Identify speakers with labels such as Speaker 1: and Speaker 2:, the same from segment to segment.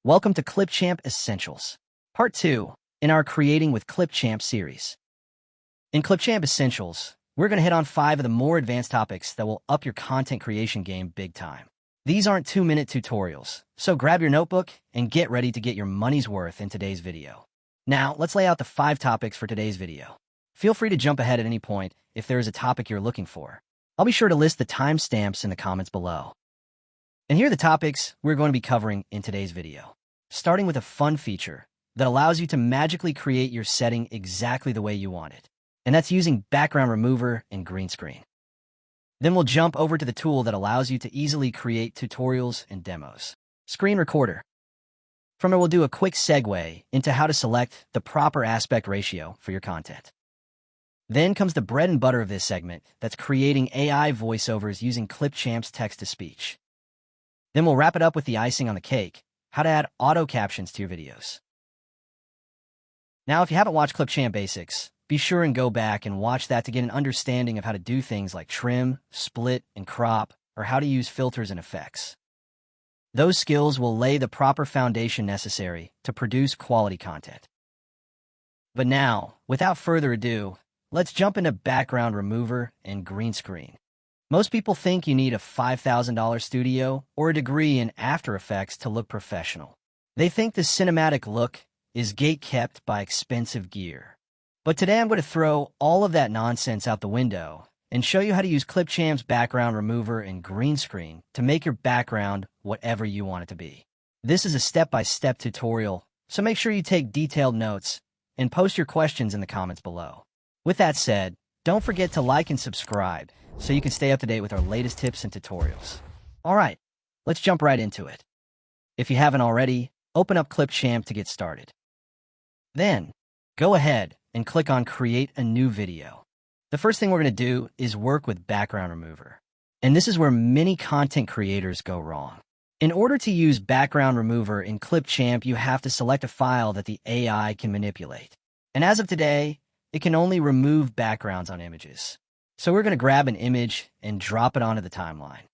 Speaker 1: Welcome to Clipchamp Essentials, Part 2 in our Creating with Clipchamp series. In Clipchamp Essentials, we're going to hit on 5 of the more advanced topics that will up your content creation game big time. These aren't 2-minute tutorials, so grab your notebook and get ready to get your money's worth in today's video. Now, let's lay out the 5 topics for today's video. Feel free to jump ahead at any point if there is a topic you're looking for. I'll be sure to list the timestamps in the comments below. And here are the topics we're going to be covering in today's video. Starting with a fun feature that allows you to magically create your setting exactly the way you want it. And that's using background remover and green screen. Then we'll jump over to the tool that allows you to easily create tutorials and demos. Screen recorder. From it, we'll do a quick segue into how to select the proper aspect ratio for your content. Then comes the bread and butter of this segment, that's creating AI voiceovers using Clipchamp's text-to-speech. Then we'll wrap it up with the icing on the cake, how to add auto captions to your videos. Now, if you haven't watched Clipchamp Basics, be sure and go back and watch that to get an understanding of how to do things like trim, split, and crop, or how to use filters and effects. Those skills will lay the proper foundation necessary to produce quality content. But now, without further ado, let's jump into background remover and green screen. Most people think you need a $5,000 studio or a degree in After Effects to look professional. They think the cinematic look is gate-kept by expensive gear. But today I'm going to throw all of that nonsense out the window and show you how to use Clipchamp's background remover and green screen to make your background whatever you want it to be. This is a step-by-step tutorial, so make sure you take detailed notes and post your questions in the comments below. With that said, don't forget to like and subscribe so you can stay up to date with our latest tips and tutorials. All right, let's jump right into it. If you haven't already, open up Clipchamp to get started. Then, go ahead and click on Create a New Video. The first thing we're going to do is work with background remover. And this is where many content creators go wrong. In order to use background remover in Clipchamp, you have to select a file that the AI can manipulate. And as of today, it can only remove backgrounds on images. So we're going to grab an image and drop it onto the timeline.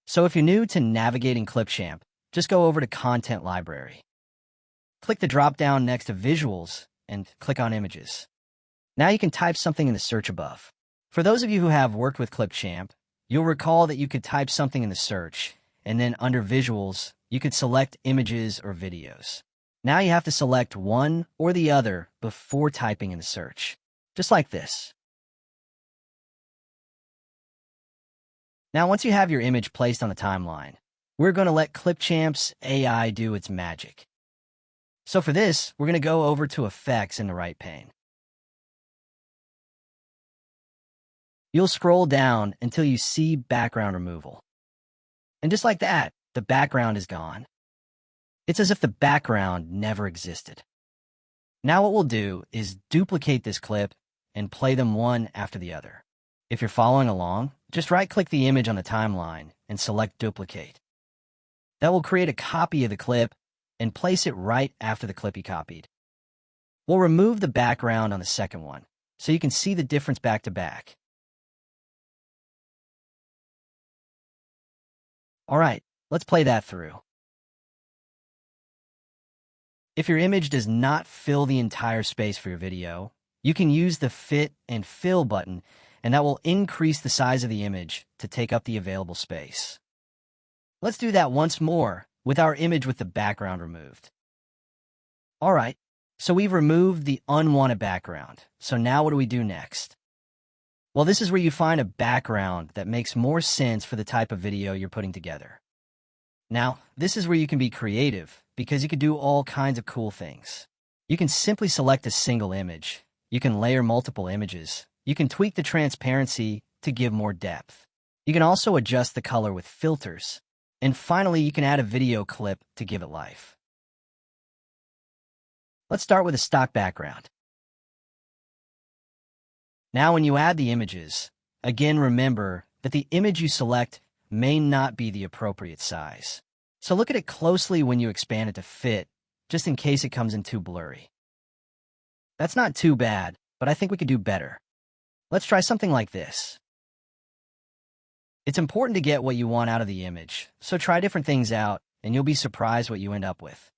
Speaker 1: So if you're new to navigating Clipchamp, just go over to Content Library. Click the drop-down next to Visuals and click on Images. Now you can type something in the search above. For those of you who have worked with Clipchamp, you'll recall that you could type something in the search, and then under Visuals, you could select images or videos. Now you have to select one or the other before typing in the search, just like this. Now, once you have your image placed on the timeline, we're going to let Clipchamp's AI do its magic. So for this, we're going to go over to Effects in the right pane. You'll scroll down until you see Background Removal. And just like that, the background is gone. It's as if the background never existed. Now what we'll do is duplicate this clip and play them one after the other. If you're following along, just right-click the image on the timeline and select Duplicate. That will create a copy of the clip and place it right after the clip you copied. We'll remove the background on the second one, so you can see the difference back to back. All right, let's play that through. If your image does not fill the entire space for your video, you can use the Fit and Fill button, and that will increase the size of the image to take up the available space. Let's do that once more with our image with the background removed. All right, so we've removed the unwanted background. So now what do we do next? Well, this is where you find a background that makes more sense for the type of video you're putting together. Now, this is where you can be creative because you can do all kinds of cool things. You can simply select a single image. You can layer multiple images. You can tweak the transparency to give more depth. You can also adjust the color with filters. And finally, you can add a video clip to give it life. Let's start with a stock background. Now, when you add the images, again, remember that the image you select may not be the appropriate size. So look at it closely when you expand it to fit, just in case it comes in too blurry. That's not too bad, but I think we could do better. Let's try something like this. It's important to get what you want out of the image, so try different things out and you'll be surprised what you end up with.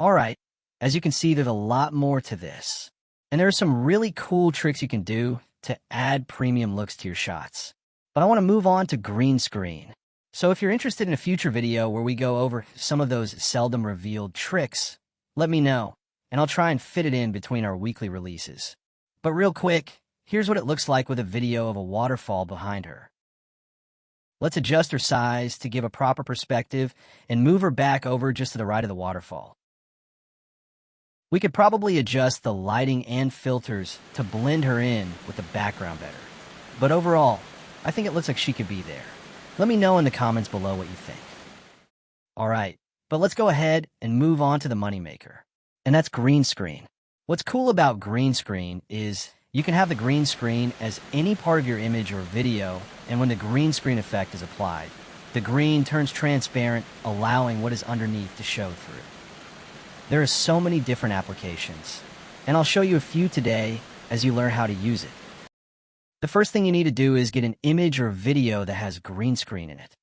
Speaker 1: Alright, as you can see, there's a lot more to this. And there are some really cool tricks you can do to add premium looks to your shots. But I want to move on to green screen. So if you're interested in a future video where we go over some of those seldom revealed tricks, let me know, and I'll try and fit it in between our weekly releases. But real quick, here's what it looks like with a video of a waterfall behind her. Let's adjust her size to give a proper perspective and move her back over just to the right of the waterfall. We could probably adjust the lighting and filters to blend her in with the background better. But overall, I think it looks like she could be there. Let me know in the comments below what you think. Alright, but let's go ahead and move on to the moneymaker. And that's green screen. What's cool about green screen is you can have the green screen as any part of your image or video, and when the green screen effect is applied, the green turns transparent, allowing what is underneath to show through. There are so many different applications, and I'll show you a few today as you learn how to use it. The first thing you need to do is get an image or video that has green screen in it.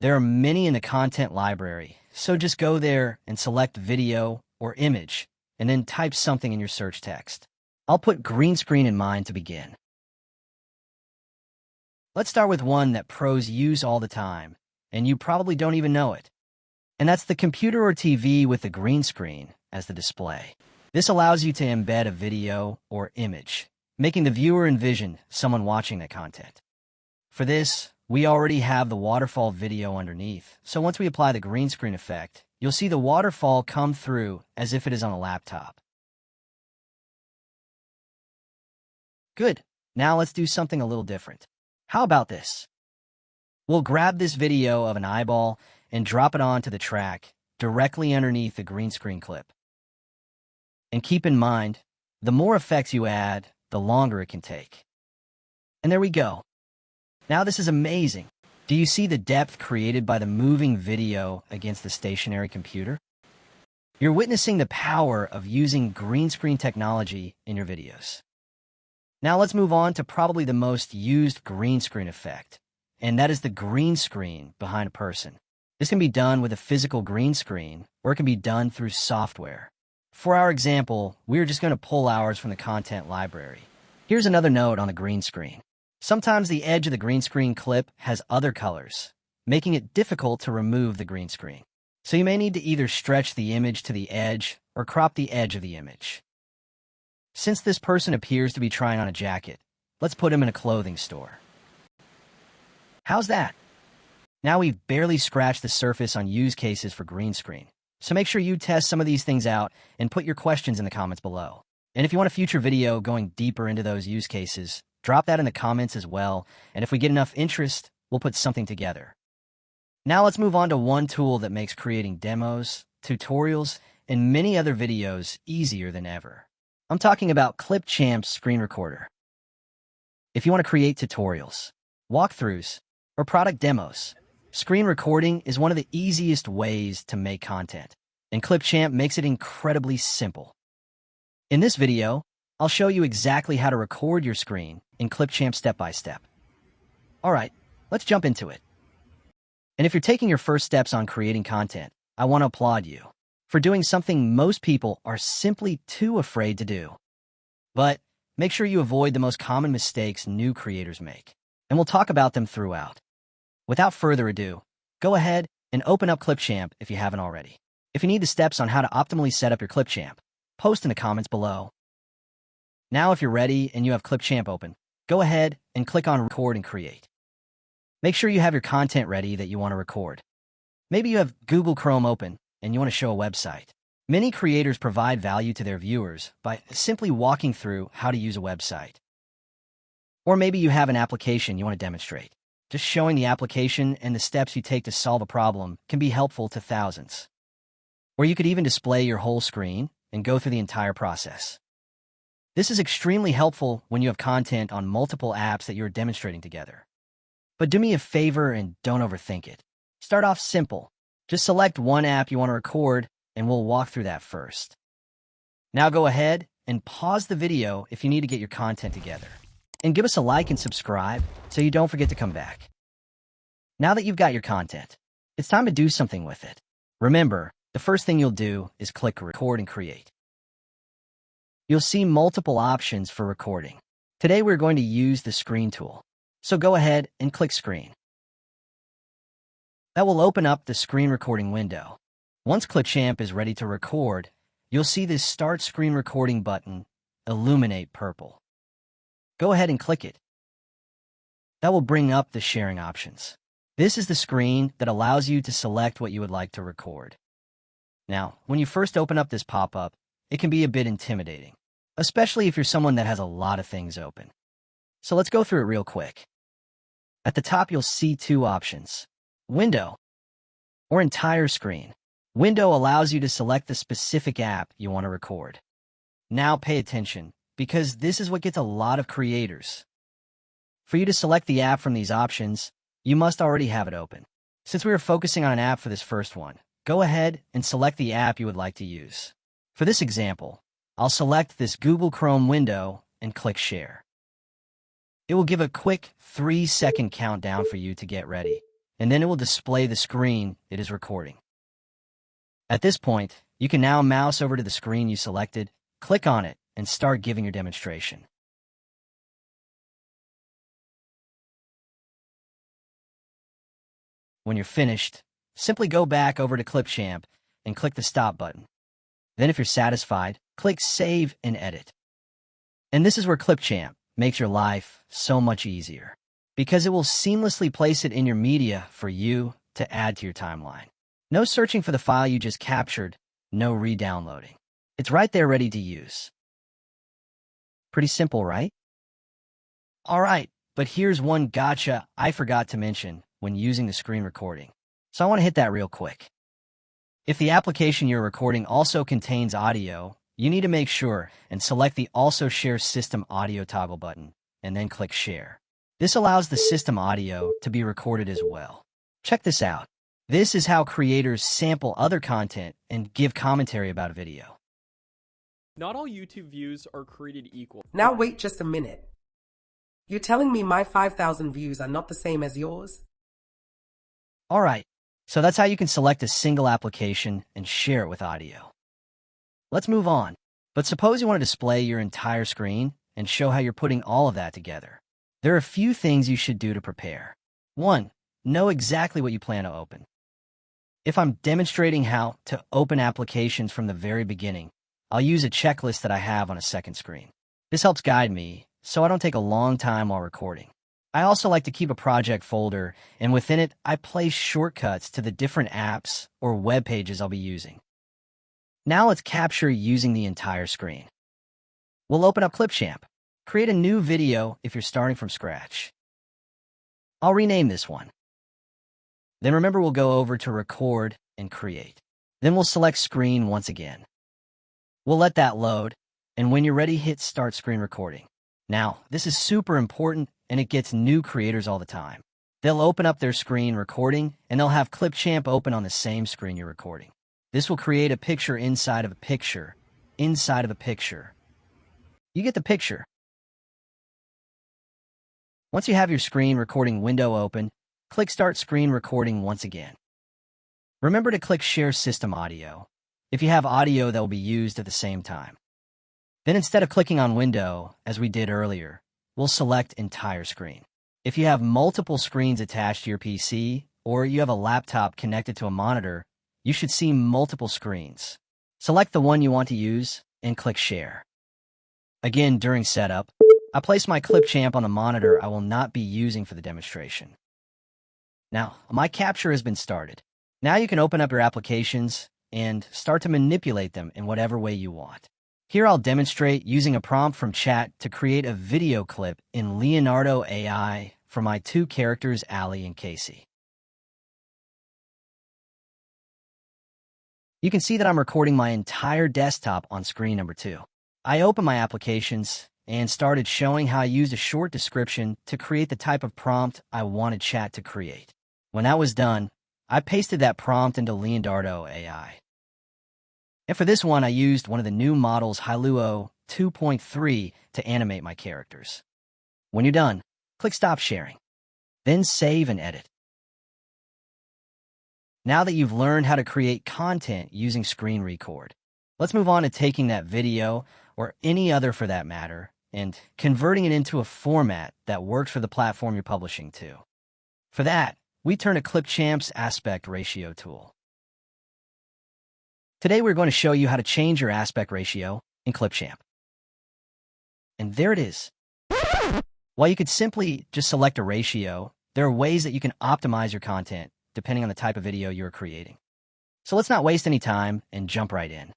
Speaker 1: There are many in the content library, so just go there and select video or image, and then type something in your search text. I'll put green screen in mind to begin. Let's start with one that pros use all the time, and you probably don't even know it. And that's the computer or TV with the green screen as the display. This allows you to embed a video or image, making the viewer envision someone watching that content. For this, we already have the waterfall video underneath, so once we apply the green screen effect, you'll see the waterfall come through as if it is on a laptop. Good. Now let's do something a little different. How about this? We'll grab this video of an eyeball and drop it onto the track directly underneath the green screen clip. And keep in mind, the more effects you add, the longer it can take. And there we go. Now this is amazing. Do you see the depth created by the moving video against the stationary computer? You're witnessing the power of using green screen technology in your videos. Now let's move on to probably the most used green screen effect, and that is the green screen behind a person. This can be done with a physical green screen, or it can be done through software. For our example, we're just going to pull ours from the content library. Here's another note on the green screen. Sometimes the edge of the green screen clip has other colors, making it difficult to remove the green screen. So you may need to either stretch the image to the edge or crop the edge of the image. Since this person appears to be trying on a jacket, let's put him in a clothing store. How's that? Now we've barely scratched the surface on use cases for green screen. So make sure you test some of these things out and put your questions in the comments below. And if you want a future video going deeper into those use cases, drop that in the comments as well. And if we get enough interest, we'll put something together. Now let's move on to one tool that makes creating demos, tutorials, and many other videos easier than ever. I'm talking about Clipchamp's screen recorder. If you want to create tutorials, walkthroughs, or product demos, screen recording is one of the easiest ways to make content, and Clipchamp makes it incredibly simple. In this video, I'll show you exactly how to record your screen in Clipchamp step by step. Alright, let's jump into it. And if you're taking your first steps on creating content, I want to applaud you for doing something most people are simply too afraid to do. But make sure you avoid the most common mistakes new creators make, and we'll talk about them throughout. Without further ado, go ahead and open up Clipchamp if you haven't already. If you need the steps on how to optimally set up your Clipchamp, post in the comments below. Now if you're ready and you have Clipchamp open, go ahead and click on Record and Create. Make sure you have your content ready that you want to record. Maybe you have Google Chrome open and you want to show a website. Many creators provide value to their viewers by simply walking through how to use a website. Or maybe you have an application you want to demonstrate. Just showing the application and the steps you take to solve a problem can be helpful to thousands. Or you could even display your whole screen and go through the entire process. This is extremely helpful when you have content on multiple apps that you're demonstrating together. But do me a favor and don't overthink it. Start off simple. Just select one app you want to record, and we'll walk through that first. Now go ahead and pause the video if you need to get your content together. And give us a like and subscribe so you don't forget to come back. Now that you've got your content, It's time to do something with it. Remember, the first thing you'll do is click Record and Create. You'll see multiple options for recording. Today we're going to use the Screen tool. So go ahead and click Screen. That will open up the screen recording window. Once Clipchamp is ready to record, you'll see this Start Screen Recording button illuminate purple. Go ahead and click it. That will bring up the sharing options. This is the screen that allows you to select what you would like to record. Now, when you first open up this pop-up, it can be a bit intimidating, especially if you're someone that has a lot of things open. So let's go through it real quick. At the top, you'll see two options: Window or Entire Screen. Window allows you to select the specific app you want to record. Now pay attention, because this is what gets a lot of creators. For you to select the app from these options, you must already have it open. Since we are focusing on an app for this first one, go ahead and select the app you would like to use. For this example, I'll select this Google Chrome window and click Share. It will give a quick 3-second countdown for you to get ready, and then it will display the screen it is recording. At this point, you can now mouse over to the screen you selected, click on it, and start giving your demonstration. When you're finished, simply go back over to Clipchamp and click the Stop button. Then if you're satisfied, click Save and Edit. And this is where Clipchamp makes your life so much easier, because it will seamlessly place it in your media for you to add to your timeline. No searching for the file you just captured, no re-downloading. It's right there ready to use. Pretty simple, right? All right, but here's one gotcha I forgot to mention when using the screen recording. So I want to hit that real quick. If the application you're recording also contains audio, you need to make sure and select the Also Share System Audio toggle button, and then click Share. This allows the system audio to be recorded as well. Check this out. This is how creators sample other content and give commentary about a video.
Speaker 2: Not all YouTube views are created equal.
Speaker 3: Now wait just a minute. You're telling me my 5,000 views are not the same as yours?
Speaker 1: All right, so that's how you can select a single application and share it with audio. Let's move on. But suppose you want to display your entire screen and show how you're putting all of that together. There are a few things you should do to prepare. 1. Know exactly what you plan to open. If I'm demonstrating how to open applications from the very beginning, I'll use a checklist that I have on a second screen. This helps guide me, so I don't take a long time while recording. I also like to keep a project folder, and within it, I place shortcuts to the different apps or web pages I'll be using. Now let's capture using the entire screen. We'll open up Clipchamp. Create a new video if you're starting from scratch. I'll rename this one. Then remember, we'll go over to Record and Create. Then we'll select Screen once again. We'll let that load, and when you're ready, hit Start Screen Recording. Now, this is super important, and it gets new creators all the time. They'll open up their screen recording, and they'll have Clipchamp open on the same screen you're recording. This will create a picture inside of a picture, inside of a picture. You get the picture. Once you have your screen recording window open, click Start Screen Recording once again. Remember to click Share System Audio if you have audio that will be used at the same time. Then instead of clicking on Window, as we did earlier, we'll select Entire Screen. If you have multiple screens attached to your PC, or you have a laptop connected to a monitor, you should see multiple screens. Select the one you want to use and click Share. Again, during setup, I place my Clipchamp on the monitor I will not be using for the demonstration. Now, my capture has been started. Now you can open up your applications and start to manipulate them in whatever way you want. Here I'll demonstrate using a prompt from chat to create a video clip in Leonardo AI for my two characters, Allie and Casey. You can see that I'm recording my entire desktop on screen number 2. I opened my applications and started showing how I used a short description to create the type of prompt I wanted chat to create. When that was done, I pasted that prompt into Leonardo AI. And for this one, I used one of the new models, Hailuo 2.3, to animate my characters. When you're done, click Stop Sharing. Then save and edit. Now that you've learned how to create content using screen record, let's move on to taking that video, or any other for that matter, and converting it into a format that works for the platform you're publishing to. For that, we turn to Clipchamp's aspect ratio tool. Today we're going to show you how to change your aspect ratio in Clipchamp. And there it is. While you could simply just select a ratio, there are ways that you can optimize your content depending on the type of video you're creating. So let's not waste any time and jump right in.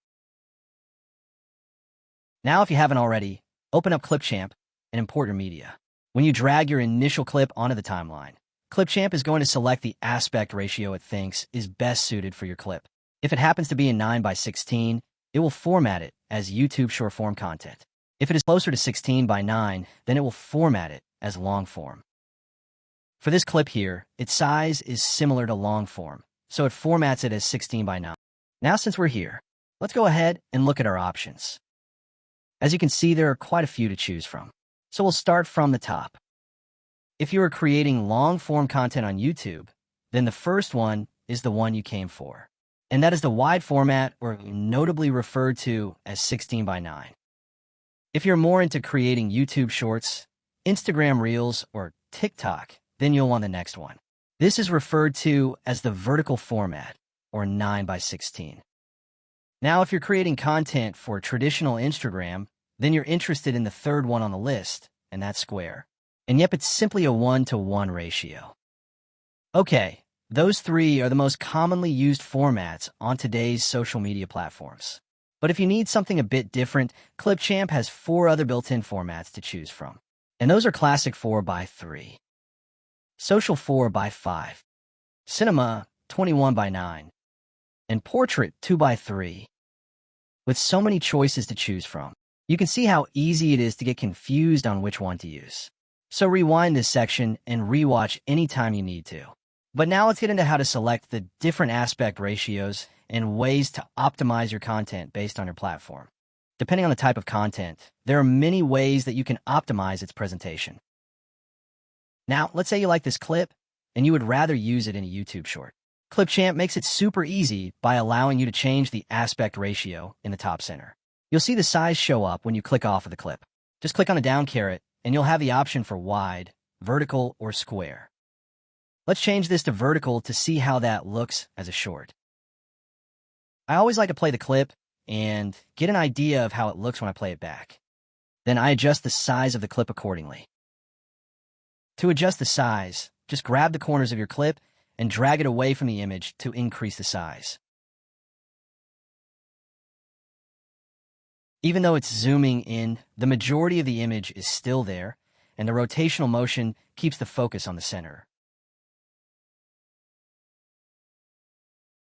Speaker 1: Now, if you haven't already, open up Clipchamp and import your media. When you drag your initial clip onto the timeline, Clipchamp is going to select the aspect ratio it thinks is best suited for your clip. If it happens to be in 9:16, it will format it as YouTube short-form content. If it is closer to 16:9, then it will format it as long-form. For this clip here, its size is similar to long-form, so it formats it as 16:9. Now, since we're here, let's go ahead and look at our options. As you can see, there are quite a few to choose from, so we'll start from the top. If you are creating long-form content on YouTube, then the first one is the one you came for, and that is the wide format, or notably referred to as 16:9. If you're more into creating YouTube Shorts, Instagram Reels, or TikTok, then you'll want the next one. This is referred to as the vertical format, or 9:16. Now, if you're creating content for traditional Instagram, then you're interested in the third one on the list, and that's square. And yep, it's simply a 1:1 ratio. Okay, those three are the most commonly used formats on today's social media platforms. But if you need something a bit different, Clipchamp has 4 other built-in formats to choose from. And those are Classic 4:3, Social 4:5, Cinema 21:9, and Portrait 2:3. With so many choices to choose from, you can see how easy it is to get confused on which one to use. So rewind this section and rewatch anytime you need to. But now let's get into how to select the different aspect ratios and ways to optimize your content based on your platform. Depending on the type of content, there are many ways that you can optimize its presentation. Now, let's say you like this clip and you would rather use it in a YouTube short. Clipchamp makes it super easy by allowing you to change the aspect ratio in the top center. You'll see the size show up when you click off of the clip. Just click on the down caret and you'll have the option for wide, vertical, or square. Let's change this to vertical to see how that looks as a short. I always like to play the clip and get an idea of how it looks when I play it back. Then I adjust the size of the clip accordingly. To adjust the size, just grab the corners of your clip and drag it away from the image to increase the size. Even though it's zooming in, the majority of the image is still there, and the rotational motion keeps the focus on the center.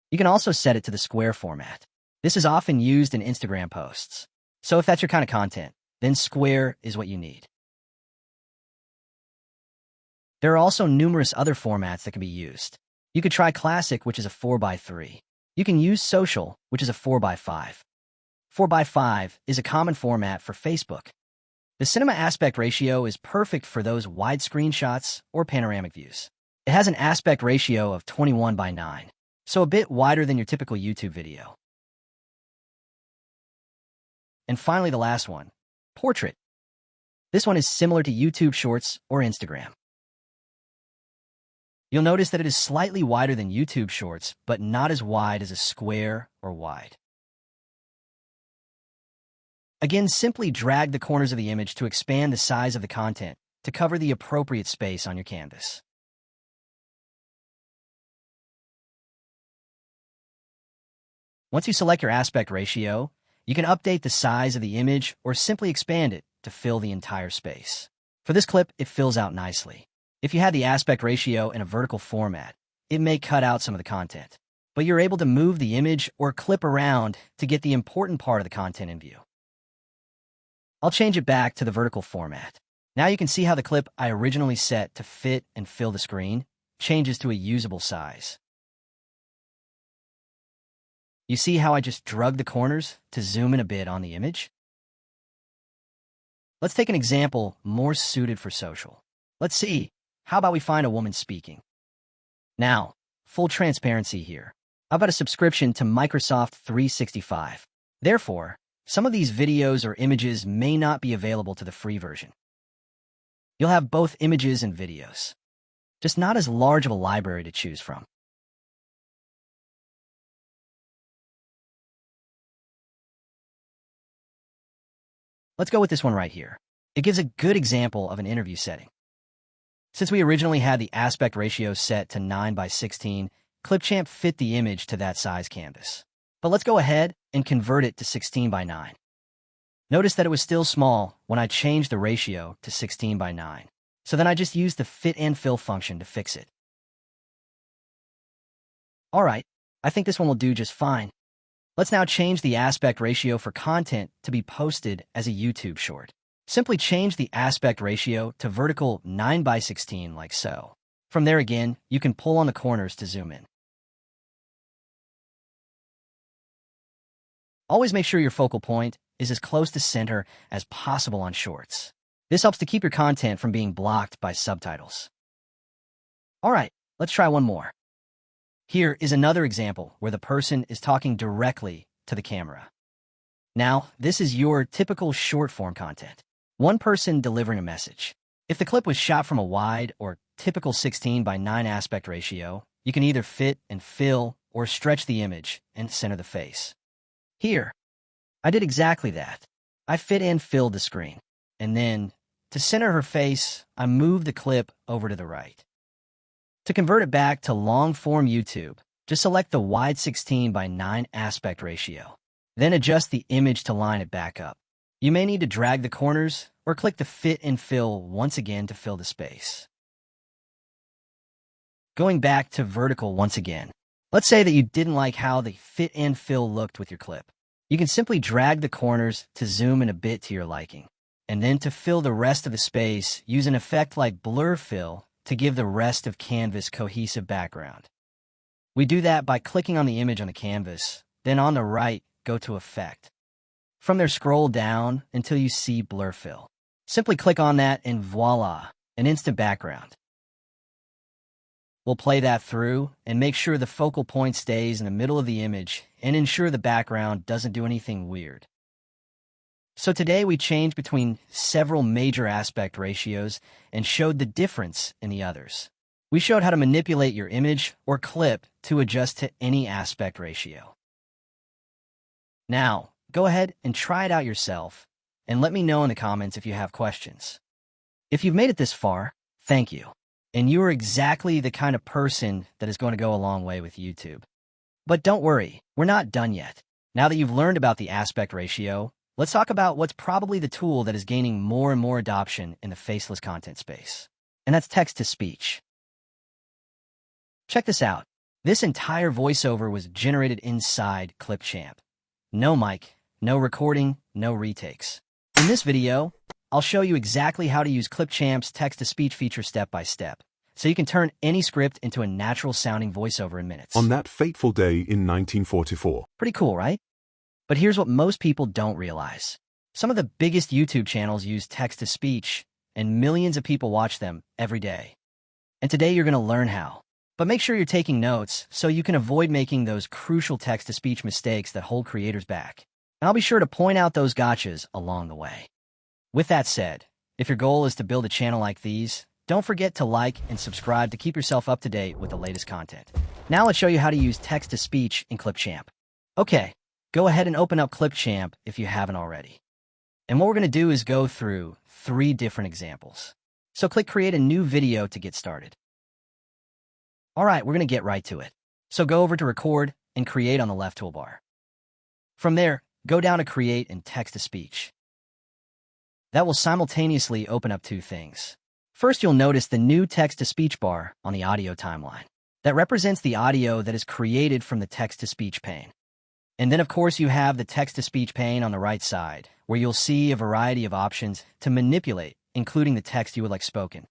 Speaker 1: You can also set it to the square format. This is often used in Instagram posts. So if that's your kind of content, then square is what you need. There are also numerous other formats that can be used. You could try Classic, which is a 4:3. You can use Social, which is a 4:5. 4:5 is a common format for Facebook. The cinema aspect ratio is perfect for those wide screenshots or panoramic views. It has an aspect ratio of 21:9, so a bit wider than your typical YouTube video. And finally, the last one, Portrait. This one is similar to YouTube Shorts or Instagram. You'll notice that it is slightly wider than YouTube Shorts, but not as wide as a square or wide. Again, simply drag the corners of the image to expand the size of the content to cover the appropriate space on your canvas. Once you select your aspect ratio, you can update the size of the image or simply expand it to fill the entire space. For this clip, it fills out nicely. If you had the aspect ratio in a vertical format, it may cut out some of the content, but you're able to move the image or clip around to get the important part of the content in view. I'll change it back to the vertical format. Now you can see how the clip I originally set to fit and fill the screen changes to a usable size. You see how I just drug the corners to zoom in a bit on the image? Let's take an example more suited for social. Let's see. How about we find a woman speaking? Now, full transparency here. I've got a subscription to Microsoft 365. Therefore, some of these videos or images may not be available to the free version. You'll have both images and videos, just not as large of a library to choose from. Let's go with this one right here. It gives a good example of an interview setting. Since we originally had the aspect ratio set to 9:16, Clipchamp fit the image to that size canvas. But let's go ahead and convert it to 16:9. Notice that it was still small when I changed the ratio to 16:9. So then I just used the fit and fill function to fix it. All right, I think this one will do just fine. Let's now change the aspect ratio for content to be posted as a YouTube short. Simply change the aspect ratio to vertical 9:16 like so. From there again, you can pull on the corners to zoom in. Always make sure your focal point is as close to center as possible on shorts. This helps to keep your content from being blocked by subtitles. All right, let's try one more. Here is another example where the person is talking directly to the camera. Now, this is your typical short-form content. One person delivering a message. If the clip was shot from a wide or typical 16:9 aspect ratio, you can either fit and fill or stretch the image and center the face. Here, I did exactly that. I fit and filled the screen. And then, to center her face, I moved the clip over to the right. To convert it back to long-form YouTube, just select the wide 16:9 aspect ratio. Then adjust the image to line it back up. You may need to drag the corners or click the fit and fill once again to fill the space. Going back to vertical once again. Let's say that you didn't like how the fit and fill looked with your clip. You can simply drag the corners to zoom in a bit to your liking. And then to fill the rest of the space, use an effect like blur fill to give the rest of canvas cohesive background. We do that by clicking on the image on the canvas, then on the right, go to Effect. From there, scroll down until you see Blur Fill. Simply click on that and voila, an instant background. We'll play that through and make sure the focal point stays in the middle of the image and ensure the background doesn't do anything weird. So today we changed between several major aspect ratios and showed the difference in the others. We showed how to manipulate your image or clip to adjust to any aspect ratio. Now, go ahead and try it out yourself and let me know in the comments if you have questions. If you've made it this far, thank you. And you are exactly the kind of person that is going to go a long way with YouTube. But don't worry, we're not done yet. Now that you've learned about the aspect ratio, let's talk about what's probably the tool that is gaining more and more adoption in the faceless content space. And that's text-to-speech. Check this out. This entire voiceover was generated inside Clipchamp. No mic, no recording, no retakes. In this video, I'll show you exactly how to use Clipchamp's text-to-speech feature step by step, so you can turn any script into a natural-sounding voiceover in minutes.
Speaker 4: On that fateful day in 1944.
Speaker 1: Pretty cool, right? But here's what most people don't realize. Some of the biggest YouTube channels use text-to-speech, and millions of people watch them every day. And today you're going to learn how. But make sure you're taking notes so you can avoid making those crucial text-to-speech mistakes that hold creators back. And I'll be sure to point out those gotchas along the way. With that said, if your goal is to build a channel like these, don't forget to like and subscribe to keep yourself up to date with the latest content. Now let's show you how to use text-to-speech in Clipchamp. Okay, go ahead and open up Clipchamp if you haven't already. And what we're going to do is go through 3 different examples. So click Create a New Video to get started. All right, we're going to get right to it. So go over to Record and Create on the left toolbar. From there, go down to Create and Text-to-Speech. That will simultaneously open up 2 things. First, you'll notice the new text-to-speech bar on the audio timeline. That represents the audio that is created from the text-to-speech pane. And then, of course, you have the text-to-speech pane on the right side, where you'll see a variety of options to manipulate, including the text you would like spoken.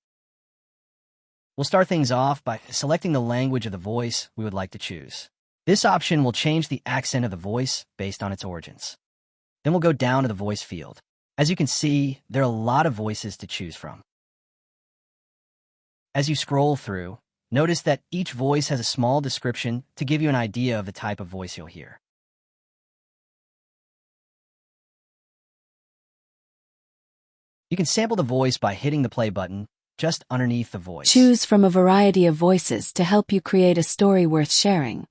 Speaker 1: We'll start things off by selecting the language of the voice we would like to choose. This option will change the accent of the voice based on its origins. Then we'll go down to the voice field. As you can see, there are a lot of voices to choose from. As you scroll through, Notice that each voice has a small description to give you an idea of the type of voice you'll hear. You can sample the voice by hitting the play button just underneath the voice.
Speaker 5: Choose from a variety of voices to help you create a story worth sharing.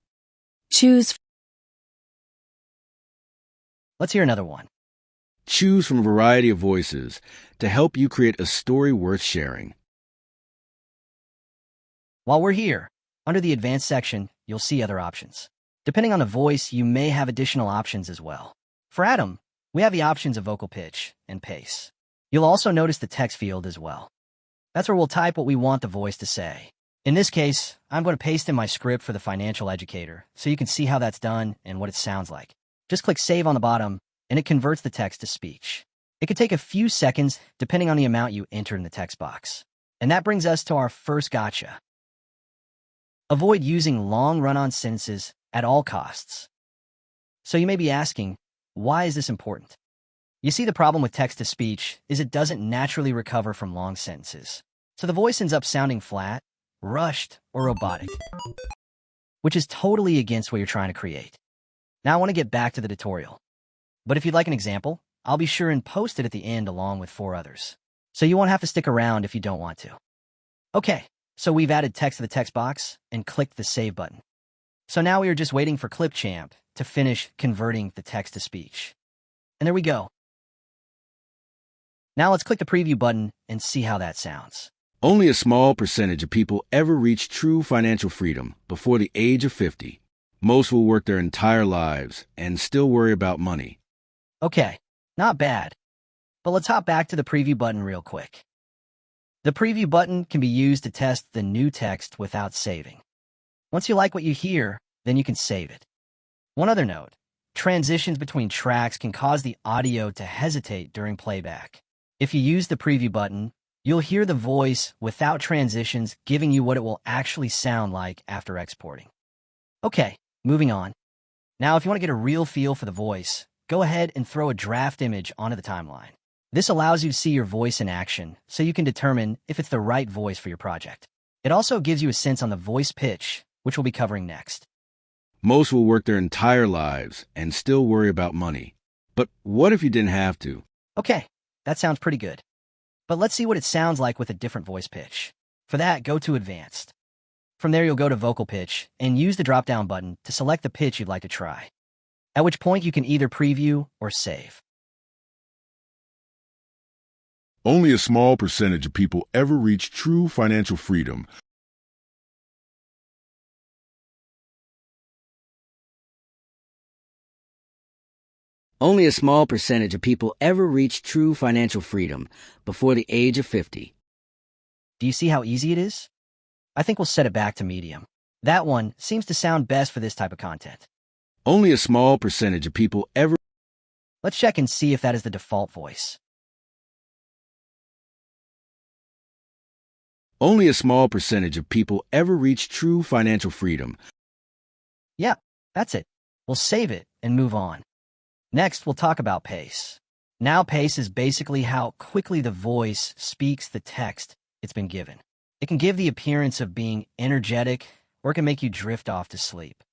Speaker 1: Let's hear another one.
Speaker 6: Choose from a variety of voices to help you create a story worth sharing.
Speaker 1: While we're here, under the Advanced section, you'll see other options. Depending on the voice, you may have additional options as well. For Adam, we have the options of vocal pitch and pace. You'll also notice the text field as well. That's where we'll type what we want the voice to say. In this case, I'm going to paste in my script for the financial educator so you can see how that's done and what it sounds like. Just click Save on the bottom, and it converts the text to speech. It could take a few seconds depending on the amount you enter in the text box. And that brings us to our first gotcha. Avoid using long run-on sentences at all costs. So you may be asking, why is this important? You see, the problem with text-to-speech is it doesn't naturally recover from long sentences. So the voice ends up sounding flat, rushed, or robotic, which is totally against what you're trying to create. Now I want to get back to the tutorial. But if you'd like an example, I'll be sure and post it at the end along with 4 others. So you won't have to stick around if you don't want to. Okay, so we've added text to the text box and clicked the Save button. So now we are just waiting for Clipchamp to finish converting the text to speech. And there we go. Now let's click the preview button and see how that sounds.
Speaker 6: Only a small percentage of people ever reach true financial freedom before the age of 50. Most will work their entire lives and still worry about money.
Speaker 1: Okay, not bad. But let's hop back to the preview button real quick. The preview button can be used to test the new text without saving. Once you like what you hear, then you can save it. One other note, transitions between tracks can cause the audio to hesitate during playback. If you use the preview button, you'll hear the voice without transitions, giving you what it will actually sound like after exporting. Okay, moving on. Now, if you want to get a real feel for the voice, go ahead and throw a draft image onto the timeline. This allows you to see your voice in action, so you can determine if it's the right voice for your project. It also gives you a sense on the voice pitch, which we'll be covering next.
Speaker 6: Most will work their entire lives and still worry about money. But what if you didn't have to?
Speaker 1: Okay, that sounds pretty good. But let's see what it sounds like with a different voice pitch. For that, go to Advanced. From there, you'll go to Vocal Pitch and use the drop-down button to select the pitch you'd like to try, at which point you can either preview or save.
Speaker 4: Only a small percentage of people ever reach true financial freedom.
Speaker 7: Only a small percentage of people ever reach true financial freedom before the age of 50.
Speaker 1: Do you see how easy it is? I think we'll set it back to medium. That one seems to sound best for this type of content.
Speaker 6: Only a small percentage of people ever...
Speaker 1: Let's check and see if that is the default voice.
Speaker 6: Only a small percentage of people ever reach true financial freedom.
Speaker 1: Yeah, that's it. We'll save it and move on. Next, we'll talk about pace. Now, pace is basically how quickly the voice speaks the text it's been given. It can give the appearance of being energetic, or it can make you drift off to sleep.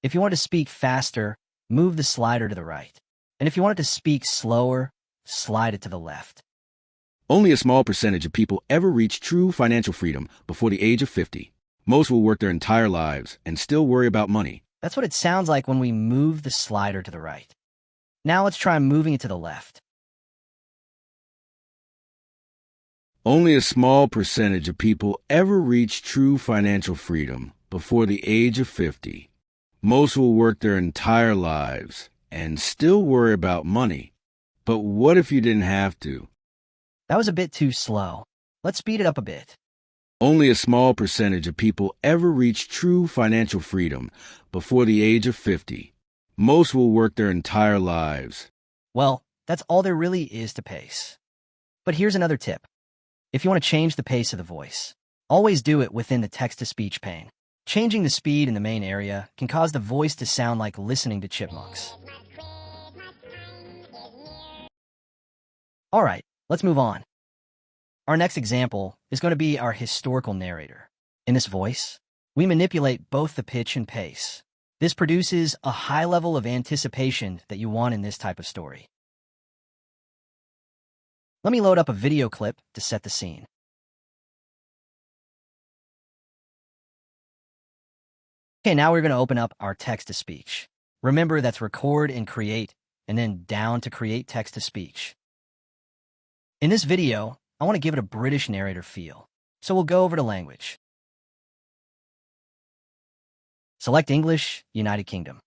Speaker 1: If you want to speak faster, move the slider to the right. And if you want it to speak slower, slide it to the left.
Speaker 6: Only a small percentage of people ever reach true financial freedom before the age of 50. Most will work their entire lives and still worry about money.
Speaker 1: That's what it sounds like when we move the slider to the right. Now let's try moving it to the left.
Speaker 6: Only a small percentage of people ever reach true financial freedom before the age of 50. Most will work their entire lives and still worry about money. But what if you didn't have to?
Speaker 1: That was a bit too slow. Let's speed it up a bit.
Speaker 6: Only a small percentage of people ever reach true financial freedom before the age of 50. Most will work their entire lives.
Speaker 1: Well, that's all there really is to pace. But here's another tip. If you want to change the pace of the voice, always do it within the text-to-speech pane. Changing the speed in the main area can cause the voice to sound like listening to chipmunks. All right, let's move on. Our next example is going to be our historical narrator. In this voice, we manipulate both the pitch and pace. This produces a high level of anticipation that you want in this type of story. Let me load up a video clip to set the scene. Okay, now we're going to open up our text-to-speech. Remember, that's record and create, and then down to create text-to-speech. In this video, I want to give it a British narrator feel, so we'll go over to language. Select English, United Kingdom.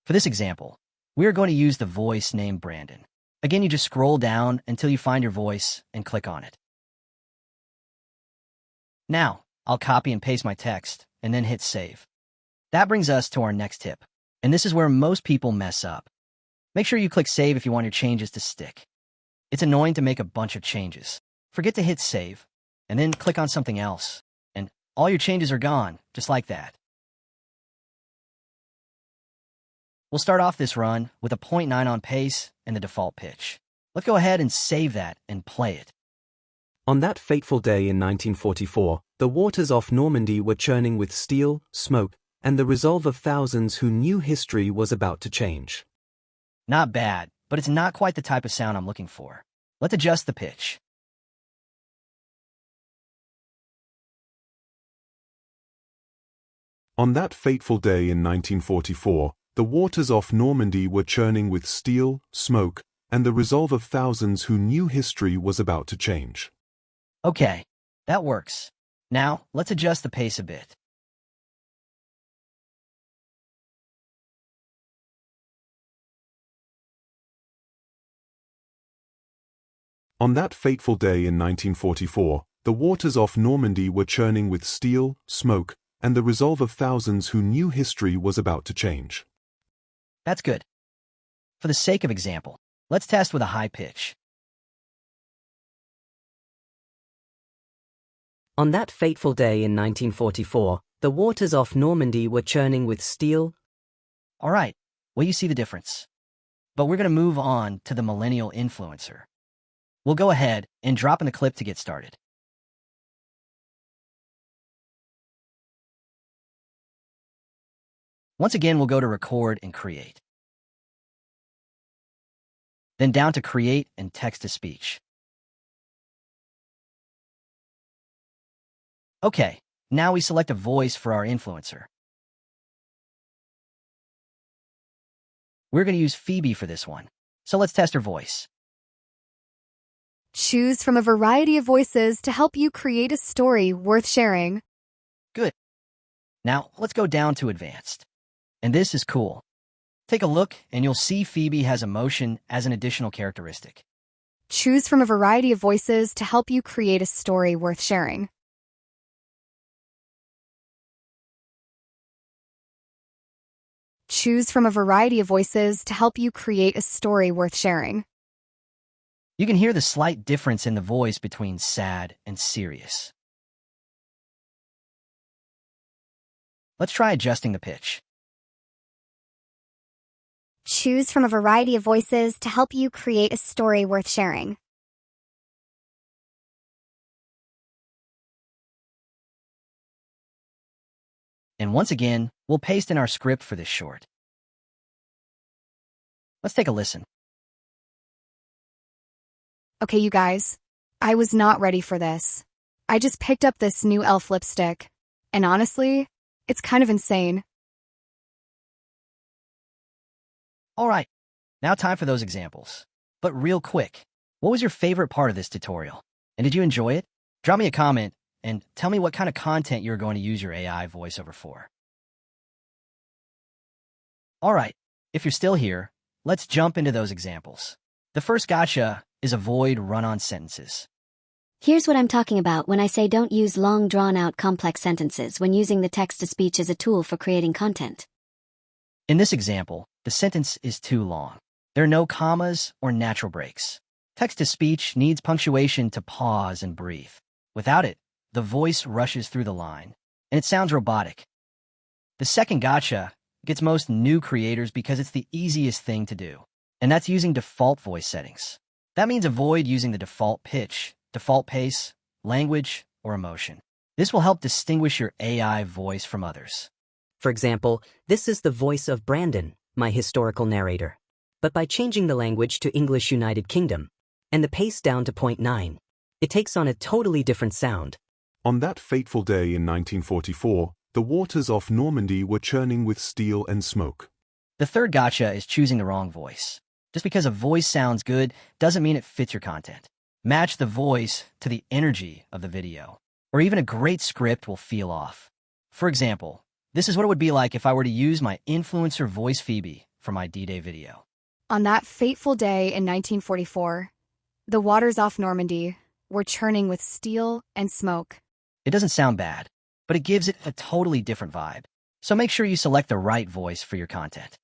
Speaker 1: For this example, we are going to use the voice named Brandon. Again, you just scroll down until you find your voice and click on it. Now, I'll copy and paste my text and then hit save. That brings us to our next tip, and this is where most people mess up. Make sure you click save if you want your changes to stick. It's annoying to make a bunch of changes. Forget to hit save, and then click on something else, and all your changes are gone, just like that. We'll start off this run with a 0.9 on pace and the default pitch. Let's go ahead and save that and play it.
Speaker 8: On that fateful day in 1944, the waters off Normandy were churning with steel, smoke, and the resolve of thousands who knew history was about to change.
Speaker 1: Not bad, but it's not quite the type of sound I'm looking for. Let's adjust the pitch.
Speaker 9: On that fateful day in 1944, the waters off Normandy were churning with steel, smoke, and the resolve of thousands who knew history was about to change.
Speaker 1: Okay, that works. Now, let's adjust the pace a bit.
Speaker 9: On that fateful day in 1944, the waters off Normandy were churning with steel, smoke, and the resolve of thousands who knew history was about to change.
Speaker 1: That's good. For the sake of example, let's test with a high pitch.
Speaker 7: On that fateful day in 1944, the waters off Normandy were churning with steel.
Speaker 1: All right, well, you see the difference. But we're going to move on to the millennial influencer. We'll go ahead and drop in the clip to get started. Once again, we'll go to record and create. Then down to create and text-to-speech. Okay, now we select a voice for our influencer. We're going to use Phoebe for this one, so let's test her voice.
Speaker 10: Choose from a variety of voices to help you create a story worth sharing.
Speaker 1: Good. Now, let's go down to advanced. And this is cool. Take a look, and you'll see Phoebe has emotion as an additional characteristic.
Speaker 10: Choose from a variety of voices to help you create a story worth sharing. Choose from a variety of voices to help you create a story worth sharing.
Speaker 1: You can hear the slight difference in the voice between sad and serious. Let's try adjusting the pitch.
Speaker 11: Choose from a variety of voices to help you create a story worth sharing.
Speaker 1: And once again, we'll paste in our script for this short. Let's take a listen.
Speaker 10: Okay, you guys, I was not ready for this. I just picked up this new elf lipstick, and honestly, it's kind of insane.
Speaker 1: All right, now time for those examples. But real quick, what was your favorite part of this tutorial? And did you enjoy it? Drop me a comment and tell me what kind of content you're going to use your AI voiceover for. All right, if you're still here, let's jump into those examples. The first gotcha is avoid run-on sentences.
Speaker 11: Here's what I'm talking about when I say don't use long, drawn-out, complex sentences when using the text-to-speech as a tool for creating content.
Speaker 1: In this example, the sentence is too long. There are no commas or natural breaks. Text-to-speech needs punctuation to pause and breathe. Without it, the voice rushes through the line, and it sounds robotic. The second gotcha gets most new creators because it's the easiest thing to do, and that's using default voice settings. That means avoid using the default pitch, default pace, language, or emotion. This will help distinguish your AI voice from others.
Speaker 12: For example, this is the voice of Brandon, my historical narrator. But by changing the language to English United Kingdom, and the pace down to 0.9, it takes on a totally different sound.
Speaker 9: On that fateful day in 1944, the waters off Normandy were churning with steel and smoke.
Speaker 1: The third gotcha is choosing the wrong voice. Just because a voice sounds good doesn't mean it fits your content. Match the voice to the energy of the video, or even a great script will feel off. For example, this is what it would be like if I were to use my influencer voice Phoebe for my D-Day video.
Speaker 10: On that fateful day in 1944, the waters off Normandy were churning with steel and smoke.
Speaker 1: It doesn't sound bad, but it gives it a totally different vibe. So make sure you select the right voice for your content.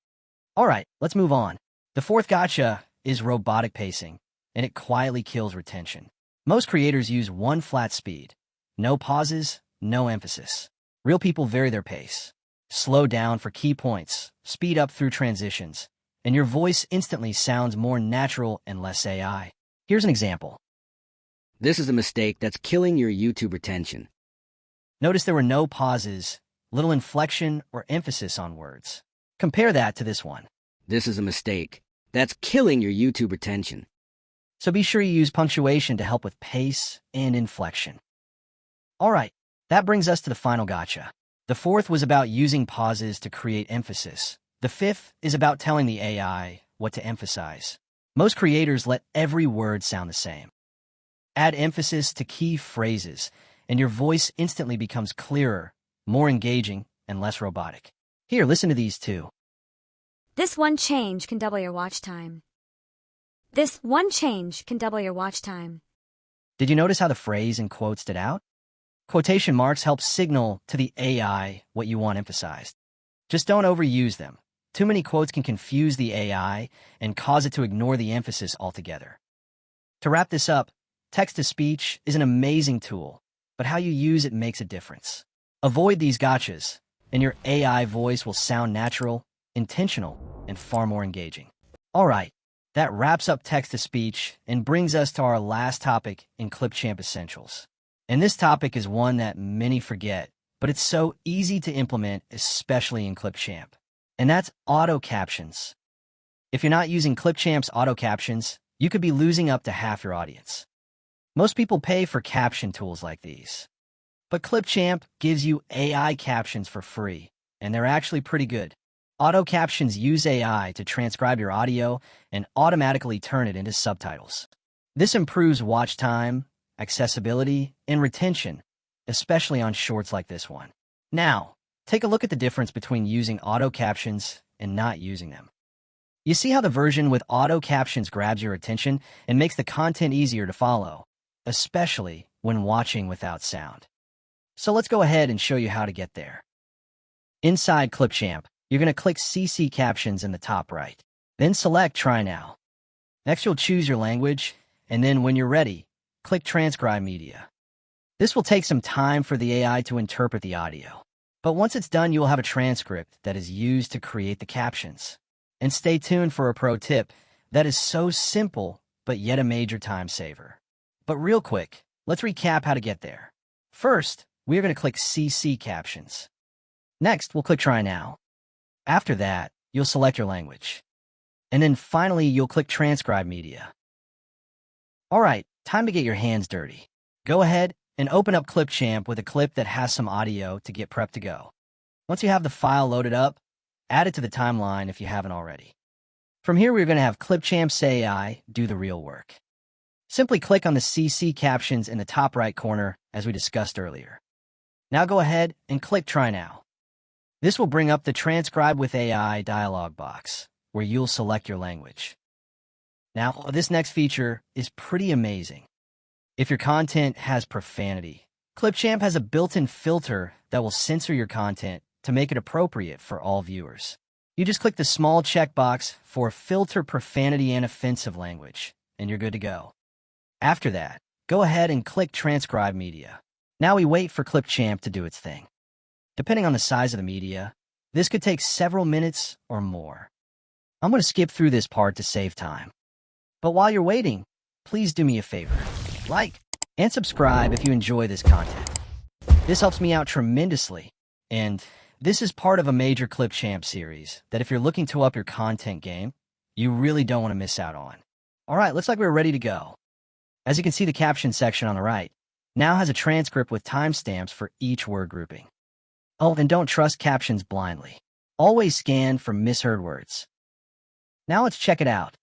Speaker 1: All right, let's move on. The fourth gotcha is robotic pacing, and it quietly kills retention. Most creators use one flat speed. No pauses, no emphasis. Real people vary their pace. Slow down for key points, speed up through transitions, and your voice instantly sounds more natural and less AI. Here's an example.
Speaker 7: This is a mistake that's killing your YouTube retention.
Speaker 1: Notice there were no pauses, little inflection or emphasis on words. Compare that to this one.
Speaker 7: This is a mistake that's killing your YouTube retention.
Speaker 1: So be sure you use punctuation to help with pace and inflection. All right, that brings us to the final gotcha. The fourth was about using pauses to create emphasis. The fifth is about telling the AI what to emphasize. Most creators let every word sound the same. Add emphasis to key phrases, and your voice instantly becomes clearer, more engaging, and less robotic. Here, listen to these two.
Speaker 13: This one change can double your watch time. This one change can double your watch time.
Speaker 1: Did you notice how the phrase and quote stood out? Quotation marks help signal to the AI what you want emphasized. Just don't overuse them. Too many quotes can confuse the AI and cause it to ignore the emphasis altogether. To wrap this up, text-to-speech is an amazing tool, but how you use it makes a difference. Avoid these gotchas, and your AI voice will sound natural, intentional, and far more engaging. All right, that wraps up text-to-speech and brings us to our last topic in Clipchamp Essentials. And this topic is one that many forget, but it's so easy to implement, especially in Clipchamp. And that's auto captions. If you're not using Clipchamp's auto captions, you could be losing up to half your audience. Most people pay for caption tools like these. But Clipchamp gives you AI captions for free, and they're actually pretty good. Auto captions use AI to transcribe your audio and automatically turn it into subtitles. This improves watch time, accessibility, and retention, especially on shorts like this one. Now, take a look at the difference between using auto captions and not using them. You see how the version with auto captions grabs your attention and makes the content easier to follow, especially when watching without sound. So let's go ahead and show you how to get there. Inside Clipchamp, you're going to click CC Captions in the top right. Then select Try Now. Next, you'll choose your language, and then when you're ready, click Transcribe Media. This will take some time for the AI to interpret the audio. But once it's done, you will have a transcript that is used to create the captions. And stay tuned for a pro tip that is so simple, but yet a major time saver. But real quick, let's recap how to get there. First, we are going to click CC Captions. Next, we'll click Try Now. After that, you'll select your language. And then finally, you'll click Transcribe Media. All right, time to get your hands dirty. Go ahead and open up Clipchamp with a clip that has some audio to get prepped to go. Once you have the file loaded up, add it to the timeline if you haven't already. From here, we're going to have Clipchamp's AI do the real work. Simply click on the CC Captions in the top right corner, as we discussed earlier. Now go ahead and click Try Now. This will bring up the Transcribe with AI dialog box, where you'll select your language. Now, this next feature is pretty amazing. If your content has profanity, Clipchamp has a built-in filter that will censor your content to make it appropriate for all viewers. You just click the small checkbox for Filter Profanity and Offensive Language, and you're good to go. After that, go ahead and click Transcribe Media. Now we wait for Clipchamp to do its thing. Depending on the size of the media, this could take several minutes or more. I'm going to skip through this part to save time. But while you're waiting, please do me a favor. Like And subscribe if you enjoy this content. This helps me out tremendously, and this is part of a major Clipchamp series that if you're looking to up your content game, you really don't want to miss out on. All right, looks like we're ready to go. As you can see, the caption section on the right now has a transcript with timestamps for each word grouping. Oh, and don't trust captions blindly. Always scan for misheard words. Now let's check it out.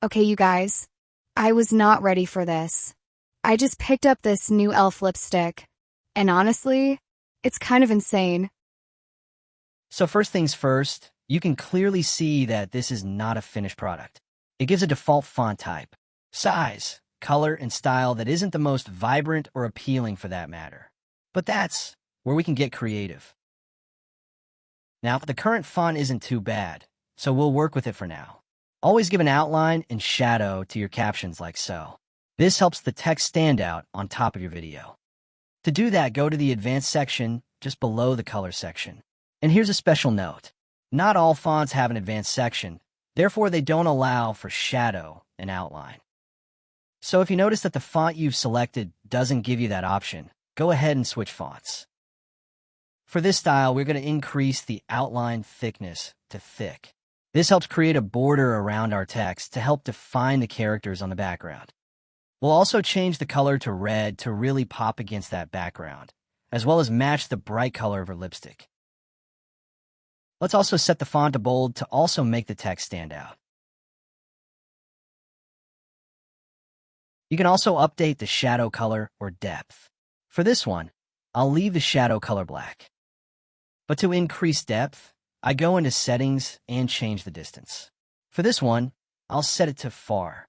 Speaker 10: Okay, you guys. I was not ready for this. I just picked up this new e.l.f. lipstick, and honestly, it's kind of insane.
Speaker 1: So first things first, you can clearly see that this is not a finished product. It gives a default font type, size, color, and style that isn't the most vibrant or appealing for that matter. But that's where we can get creative. Now, the current font isn't too bad, so we'll work with it for now. Always give an outline and shadow to your captions like so. This helps the text stand out on top of your video. To do that, go to the advanced section just below the color section. And here's a special note. Not all fonts have an advanced section, therefore they don't allow for shadow and outline. So if you notice that the font you've selected doesn't give you that option, go ahead and switch fonts. For this style, we're going to increase the outline thickness to thick. This helps create a border around our text to help define the characters on the background. We'll also change the color to red to really pop against that background, as well as match the bright color of our lipstick. Let's also set the font to bold to also make the text stand out. You can also update the shadow color or depth. For this one, I'll leave the shadow color black. But to increase depth, I go into settings and change the distance. For this one, I'll set it to far.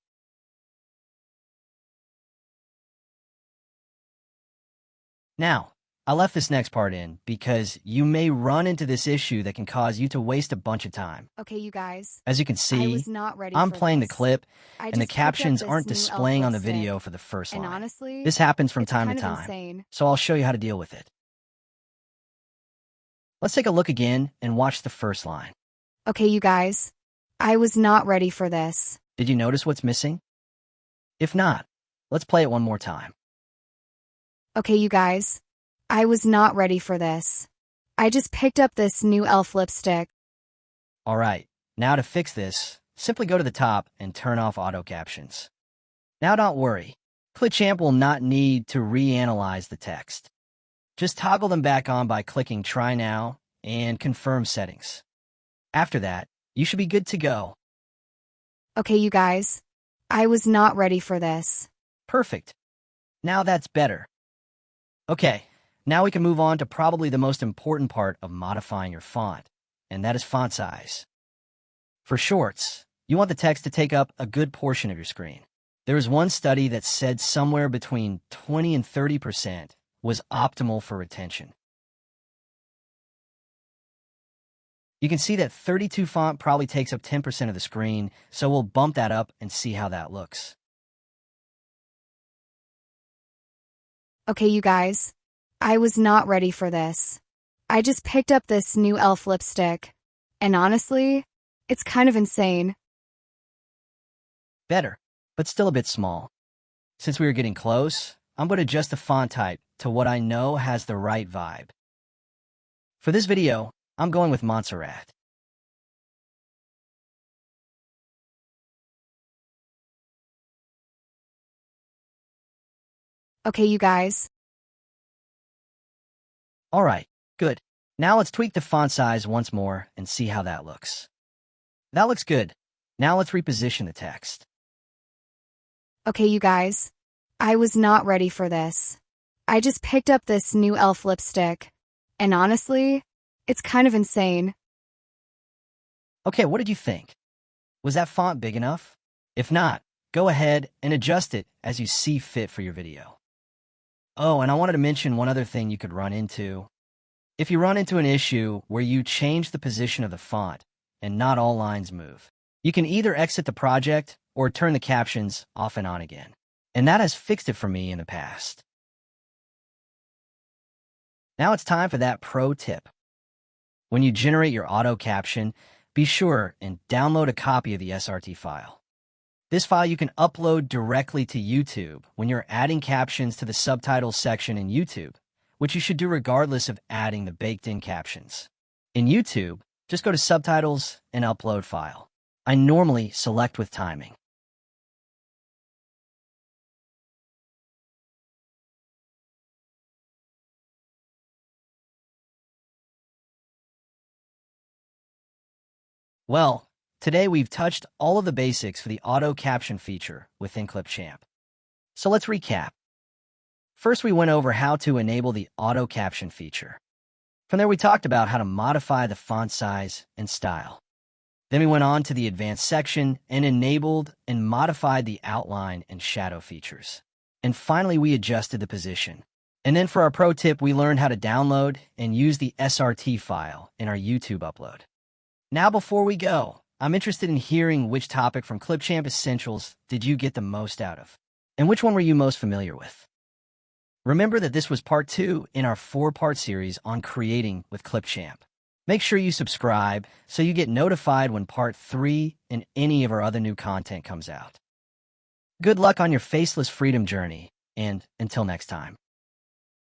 Speaker 1: Now, I left this next part in because you may run into this issue that can cause you to waste a bunch of time.
Speaker 10: Okay, you guys.
Speaker 1: As you can see, I'm playing the clip, and the captions aren't displaying on the video for the first line.
Speaker 10: Honestly,
Speaker 1: this happens from time to time, so I'll show you how to deal with it. Let's take a look again and watch the first line.
Speaker 10: Okay, you guys. I was not ready for this.
Speaker 1: Did you notice what's missing? If not, let's play it one more time.
Speaker 10: Okay, you guys. I was not ready for this. I just picked up this new e.l.f. lipstick.
Speaker 1: All right, now to fix this, simply go to the top and turn off auto captions. Now don't worry, Clipchamp will not need to reanalyze the text. Just toggle them back on by clicking Try Now and Confirm Settings. After that, you should be good to go.
Speaker 10: Okay, you guys. I was not ready for this.
Speaker 1: Perfect. Now that's better. Okay, now we can move on to probably the most important part of modifying your font, and that is font size. For shorts, you want the text to take up a good portion of your screen. There was one study that said somewhere between 20 and 30% was optimal for retention. You can see that 32 font probably takes up 10% of the screen, so we'll bump that up and see how that looks.
Speaker 10: Okay, you guys. I was not ready for this. I just picked up this new e.l.f. lipstick, and honestly, it's kind of insane.
Speaker 1: Better, but still a bit small. Since we were getting close, I'm going to adjust the font type to what I know has the right vibe. For this video, I'm going with Montserrat.
Speaker 10: Okay, you guys.
Speaker 1: All right, good. Now let's tweak the font size once more and see how that looks. That looks good. Now let's reposition the text.
Speaker 10: Okay, you guys. I was not ready for this. I just picked up this new e.l.f. lipstick, and honestly, it's kind of insane.
Speaker 1: Okay, what did you think? Was that font big enough? If not, go ahead and adjust it as you see fit for your video. Oh, and I wanted to mention one other thing you could run into. If you run into an issue where you change the position of the font and not all lines move, you can either exit the project or turn the captions off and on again. And that has fixed it for me in the past. Now it's time for that pro tip. When you generate your auto caption, be sure and download a copy of the SRT file. This file you can upload directly to YouTube when you're adding captions to the subtitles section in YouTube, which you should do regardless of adding the baked-in captions. In YouTube, just go to Subtitles and Upload File. I normally select with timing. Well, today we've touched all of the basics for the auto caption feature within Clipchamp. So let's recap. First, we went over how to enable the auto caption feature. From there, we talked about how to modify the font size and style. Then we went on to the advanced section and enabled and modified the outline and shadow features. And finally, we adjusted the position. And then for our pro tip, we learned how to download and use the SRT file in our YouTube upload. Now, before we go, I'm interested in hearing which topic from Clipchamp Essentials did you get the most out of, and which one were you most familiar with? Remember that this was part 2 in our 4-part series on creating with Clipchamp. Make sure you subscribe so you get notified when part 3 and any of our other new content comes out. Good luck on your faceless freedom journey, and until next time.